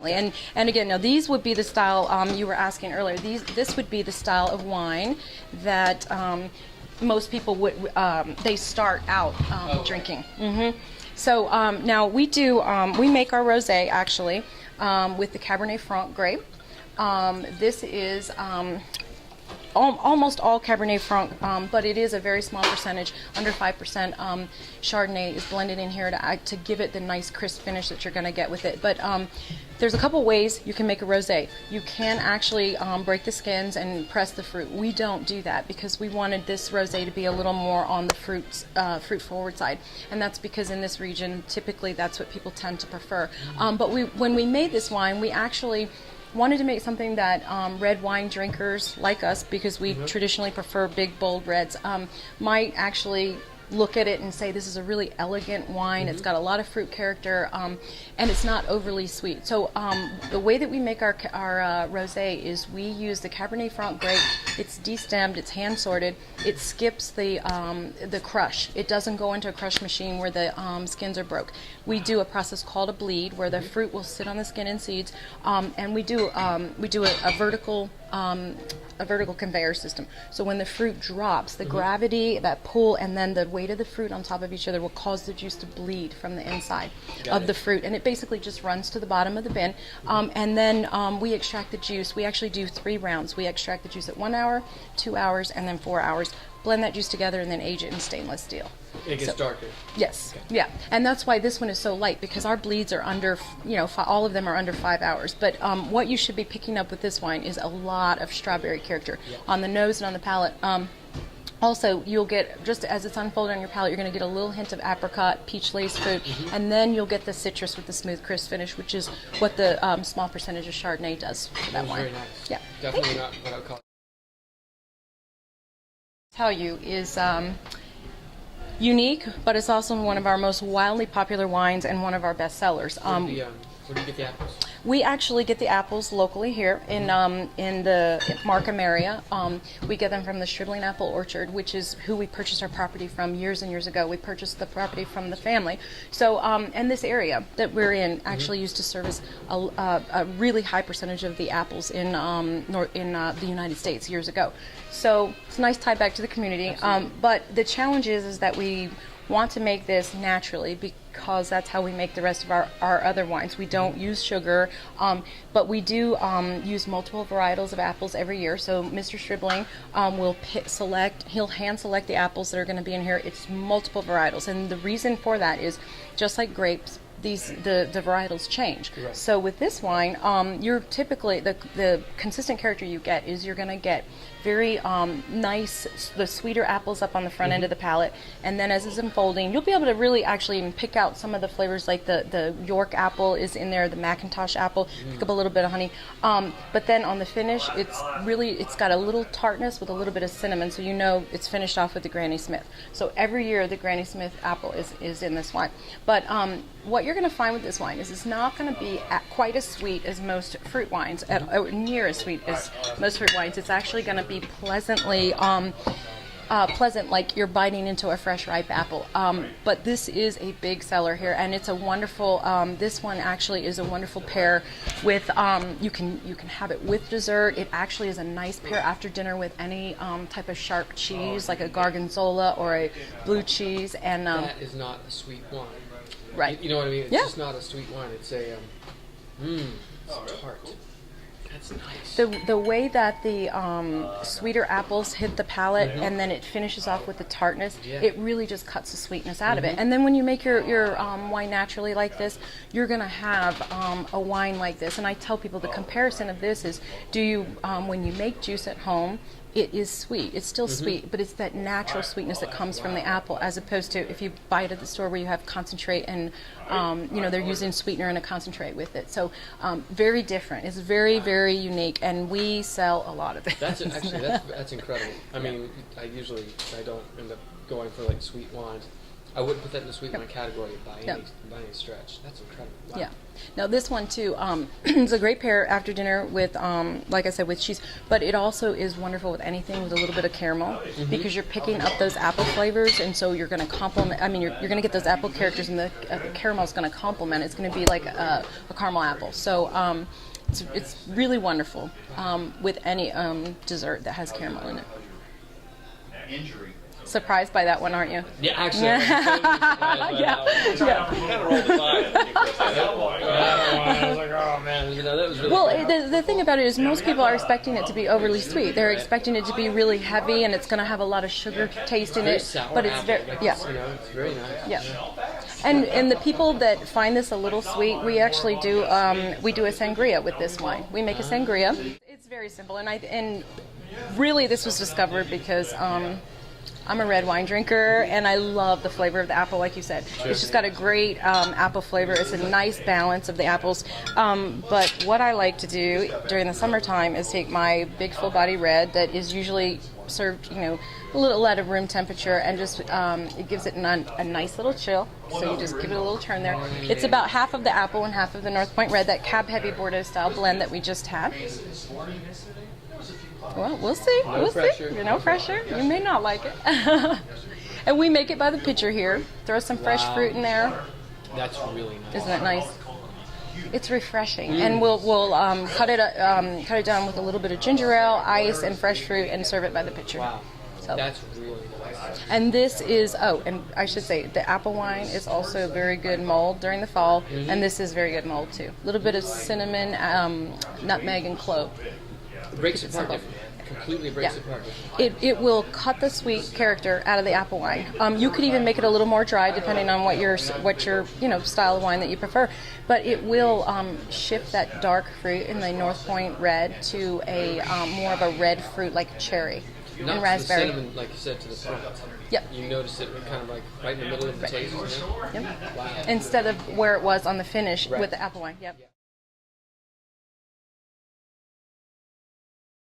And again, now these would be the style you were asking earlier. This would be the style of wine that most people would they start out drinking. So now we make our rosé actually with the Cabernet Franc grape. This is almost all Cabernet Franc, but it is a very small percentage, under 5%. Chardonnay is blended in here to give it the nice crisp finish that you're going to get with it. But there's a couple ways you can make a rosé. You can actually break the skins and press the fruit. We don't do that because we wanted this rosé to be a little more on the fruit forward side, and that's because in this region, typically that's what people tend to prefer. But when we made this wine, we actually wanted to make something that red wine drinkers like us, because we traditionally prefer big, bold reds, might actually look at it and say this is a really elegant wine. It's got a lot of fruit character, and it's not overly sweet. So the way that we make our rosé is we use the Cabernet Franc grape. It's destemmed, it's hand sorted. It skips the crush. It doesn't go into a crush machine where the skins are broke. We do a process called a bleed, where the fruit will sit on the skin and seeds, and we do a vertical conveyor system. So when the fruit drops, the gravity, that pull, and then the weight of the fruit on top of each other will cause the juice to bleed from the inside of the fruit, and it basically just runs to the bottom of the bin. And then we extract the juice. We actually do 3 rounds. We extract the juice at 1 hour, 2 hours, and then 4 hours. Blend that juice together and then age it in stainless steel. It gets darker. Yes. Okay. Yeah. And that's why this one is so light, because our bleeds are under, all of them are under 5 hours. But what you should be picking up with this wine is a lot of strawberry character on the nose and on the palate. Also, you'll get, just as it's unfolded on your palate, you're going to get a little hint of apricot, peach lace fruit, and then you'll get the citrus with the smooth, crisp finish, which is what the small percentage of Chardonnay does for that wine. Very nice. Yeah. Definitely not what I would call it. Tell you is unique, but it's also one of our most wildly popular wines and one of our best sellers. Where do you get the apples? We actually get the apples locally here in the Markham area. We get them from the Stribling Apple Orchard, which is who we purchased our property from years and years ago. We purchased the property from the family. So, and this area that we're in actually used to service a really high percentage of the apples in the United States years ago. So it's a nice tie back to the community. But the challenge is that we want to make this naturally, because that's how we make the rest of our other wines. We don't use sugar, but we do use multiple varietals of apples every year. So Mr. Stribling will he'll hand select the apples that are going to be in here. It's multiple varietals, and the reason for that is, just like grapes, the varietals change. Right. So with this wine, you're typically, the consistent character you get is you're going to get very nice, the sweeter apples up on the front end of the palate, and then as it's unfolding, you'll be able to really actually even pick out some of the flavors, like the York apple is in there, the Macintosh apple, pick up a little bit of honey. But then on the finish, it's got a little tartness with a little bit of cinnamon, so you know it's finished off with the Granny Smith. So every year the Granny Smith apple is in this wine. But what you're going to find with this wine is it's not going to be quite as sweet as most fruit wines, near as sweet as most fruit wines. It's actually going to be pleasantly pleasant, like you're biting into a fresh ripe apple. But this is a big seller here, and it's a wonderful, this one actually is a wonderful pair with, you can have it with dessert. It actually is a nice pair after dinner with any type of sharp cheese, like a gorgonzola or a blue cheese. And that is not a sweet wine. Right. You know what I mean? It's Yeah. just not a sweet wine. It's a it's tart. That's nice. The way that the sweeter apples hit the palate and then it finishes off with the tartness, it really just cuts the sweetness out of it. And then when you make your wine naturally like this, you're going to have a wine like this. And I tell people the comparison of this is, when you make juice at home, it is sweet. It's still sweet, but it's that natural sweetness that comes from the apple, as opposed to if you buy it at the store where you have concentrate and they're using sweetener and a concentrate with it. So very different. It's very, very unique, and we sell a lot of it. That's incredible. I mean, I don't end up going for like sweet wines. I wouldn't put that in the sweet wine category by Yep. any stretch. That's incredible. Wow. Yeah. Now this one too, it's a great pair after dinner with, like I said, with cheese. But it also is wonderful with anything with a little bit of caramel because you're picking up those apple flavors, and so you're going to complement. I mean, you're going to get those apple characters, and the caramel is going to complement. It's going to be like a caramel apple. So it's really wonderful with any dessert that has caramel in it. Surprised by that one, aren't you? Yeah, actually. I'm totally surprised by that one. Yeah. Kind of rolled his eyes when you first said that one. I was like, oh man, that was really Well, cool. the thing about it is most people are expecting it to be overly sweet. They're expecting it to be really heavy, and it's going to have a lot of sugar taste in Very it. sour But it's apple, very, like, yeah. it's very nice. Yeah. And the people that find this a little sweet, we actually do we do a sangria with this wine. We make a sangria. It's very simple, and really this was discovered because I'm a red wine drinker, and I love the flavor of the apple, like you said. It's just got a great apple flavor. It's a nice balance of the apples. But what I like to do during the summertime is take my big full body red that is usually served, a little at a room temperature, and just it gives it a nice little chill. So you just give it a little turn there. It's about half of the apple and half of the North Point Red, that Cab Heavy Bordeaux style blend that we just had. Well, we'll see. No pressure. No pressure. You may not like it. And we make it by the pitcher here. Throw some fresh fruit in there. That's really nice. Isn't it nice? It's refreshing. And we'll cut it down with a little bit of ginger ale, ice, and fresh fruit, and serve it by the pitcher. Wow. So. That's really nice. And this is, and I should say, the apple wine is also very good mulled during the fall, and this is very good mulled too. A little bit of cinnamon, nutmeg, and clove. Breaks apart different. Completely breaks apart different. It will cut the sweet character out of the apple wine. You could even make it a little more dry, depending on what your style of wine that you prefer. But it will shift that dark fruit in the North Point Red to a more of a red fruit like cherry Not and raspberry. The cinnamon, like you said, to the front. Yep. You notice it kind of like right in the middle of the taste. Yep. Wow. Instead of where it was on the finish Right. with the apple wine. Yep.